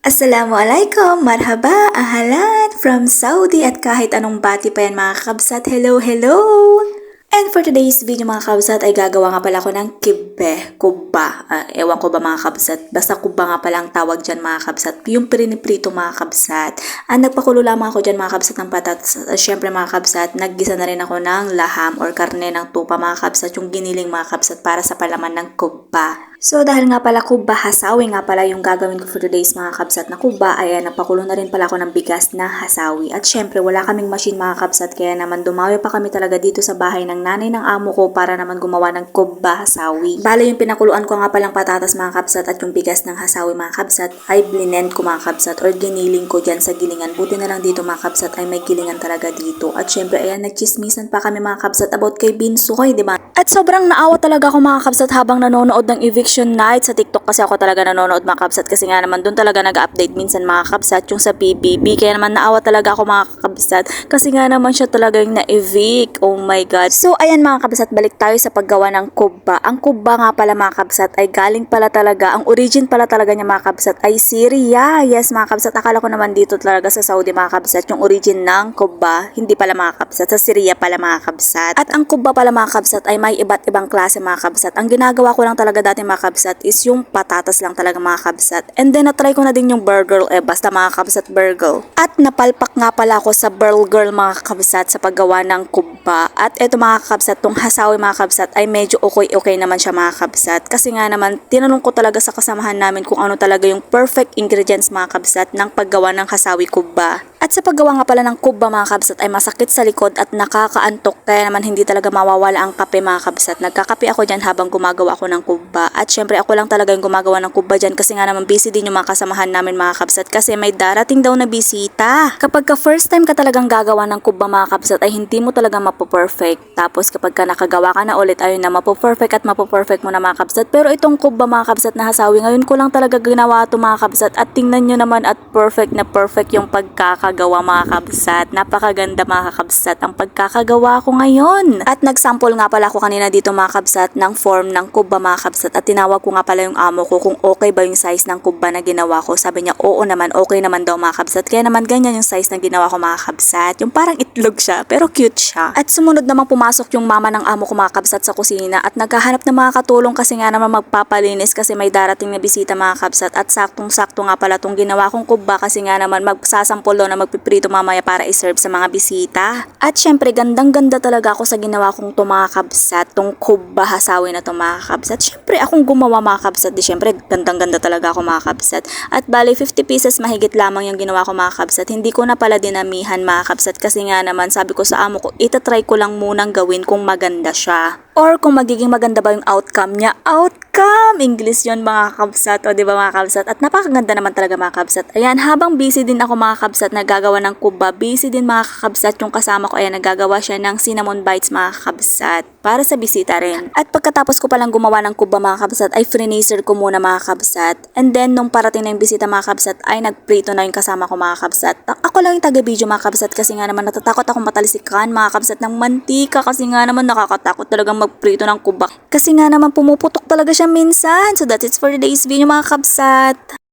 Assalamualaikum, marhaba, ahalan from Saudi at kahit anong bati pa yan mga kabsat. Hello, hello! And for today's video mga kabsat ay gagawa nga pala ako ng kibbe, kubba. Ewan ko ba mga kabsat, basta kubba nga pala ang tawag dyan mga kabsat. Yung priniprito mga kabsat. Nagpakulo lamang ako dyan mga kabsat ng patatas. Syempre mga kabsat, naggisa na rin ako ng laham or karne ng tupa mga kabsat. Yung giniling mga kabsat para sa palaman ng kubba. So dahil nga pala kubba hasawi nga pala yung gagawin ko for today's mga kabsat na kubba, ayan napakulo na rin pala ako ng bigas na hasawi. At syempre wala kaming machine mga kabsat kaya naman dumawi pa kami talaga dito sa bahay ng nanay ng amo ko para naman gumawa ng kubba hasawi. Bale yung pinakuluan ko nga palang patatas mga kabsat at yung bigas ng hasawi mga kabsat ay blend ko mga kabsat or giniling ko dyan sa gilingan. Buti na lang dito mga kabsat ay may gilingan talaga dito. At syempre ayan nagchismisan pa kami mga kabsat about kay Binsoy, diba? At sobrang naawa talaga ako mga kabsat habang nanonood ng eviction night sa TikTok kasi ako talaga nanonood mga kabsat kasi nga naman doon talaga nag-update minsan mga kabsat yung sa PBB kaya naman naawa talaga ako mga kabsat kasi nga naman siya talaga yung na-evict. Oh my god. So ayan mga kabsat, balik tayo sa paggawa ng kubba. Ang kubba nga pala mga kabsat ay galing pala talaga, ang origin pala talaga niya mga kabsat ay Syria. Yes mga kabsat, akala ko naman dito talaga sa Saudi mga kabsat yung origin ng kubba, hindi pala mga kabsat, sa Syria pala mga kabsat. At ang kubba pala mga kabsat ay may iba't ibang klase mga kabsat. Ang ginagawa ko lang talaga dati mga kabsat is yung patatas lang talaga mga kabsat. And then na-try ko na din yung burger, basta mga kabsat burger. At napalpak nga pala ako sa burger mga kabsat sa paggawa ng kubba. At eto mga kabsat, tong hasawi mga kabsat ay medyo okay naman siya mga kabsat. Kasi nga naman tinanong ko talaga sa kasamahan namin kung ano talaga yung perfect ingredients mga kabsat ng paggawa ng hasawi kubba. At sa paggawa nga pala ng kubba mga kabsat ay masakit sa likod at nakakaantok kaya naman hindi talaga mawawala ang kape mga kabsat. Nagkakape ako dyan habang gumagawa ako ng kubba. At syempre ako lang talaga yung gumagawa ng kubba dyan kasi nga naman busy din yung mga kasamahan namin mga kabsat kasi may darating daw na bisita. Kapag ka first time ka talagang gagawa ng kubba mga kabsat ay hindi mo talaga mapo-perfect. Tapos kapag ka nakagawa ka na ulit ayun na mapo-perfect at mapo-perfect mo na mga kabsat. Pero itong kubba mga kabsat na hasawi ngayon ko lang talaga ginawa ito mga kabsat at tingnan nyo naman at perfect na perfect yung pagkakagawa mga kabsat. Napakaganda mga kabsat ang pagkakagawa ko ngayon. At nagsample nga pala ako kanina dito mga kabsat ng form ng kubba mga kabsat at tinawag ko nga pala yung amo ko kung okay ba yung size ng kubba na ginawa ko. Sabi niya oo naman, okay naman daw mga kabsat. Kaya naman ganyan yung size na ginawa ko mga kabsat. Yung parang itlog siya pero cute siya. At sumunod namang pumasok yung mama ng amo ko mga kabsat sa kusina at naghahanap ng mga katulong kasi nga naman magpapalinis kasi may darating na bisita mga kabsat. At saktong-sakto nga pala tong ginawa kong kubba kasi nga naman magsasampol daw na magpiprito mamaya para iserve sa mga bisita. At syempre gandang-ganda talaga ako sa ginawa kong to mga kabsat, tong kubba hasawi na to mga kabsat. Syempre akong gumawa mga kabsat, di syempre gandang-ganda talaga ako mga kabsat. At bali 50 pieces mahigit lamang yung ginawa ko mga kabsat. Hindi ko na pala dinamihan mga kabsat kasi nga naman sabi ko sa amo ko itatry ko lang munang gawin kung maganda siya. Or kung magiging maganda ba yung outcome niya. Outcome! English yun mga kabsat. O diba mga kabsat? At napakaganda naman talaga mga kabsat. Ayan, habang busy din ako mga kabsat nagagawa ng kubba, busy din mga kabsat yung kasama ko. Ayan, nagagawa siya ng cinnamon bites mga kabsat para sa bisita rin. At pagkatapos ko palang gumawa ng kubba mga kabsat ay freezer ko muna mga kabsat. And then nung parating na yung bisita mga kabsat ay nagprito na yung kasama ko mga kabsat. Ako lang yung taga-video mga kabsat kasi nga naman natatakot akong matalisikan mga kabsat ng mantika kasi nga naman nakakatakot talagang magprito ng kubak. Kasi nga naman pumuputok talaga siya minsan. So that's it for today's video mga kabsat.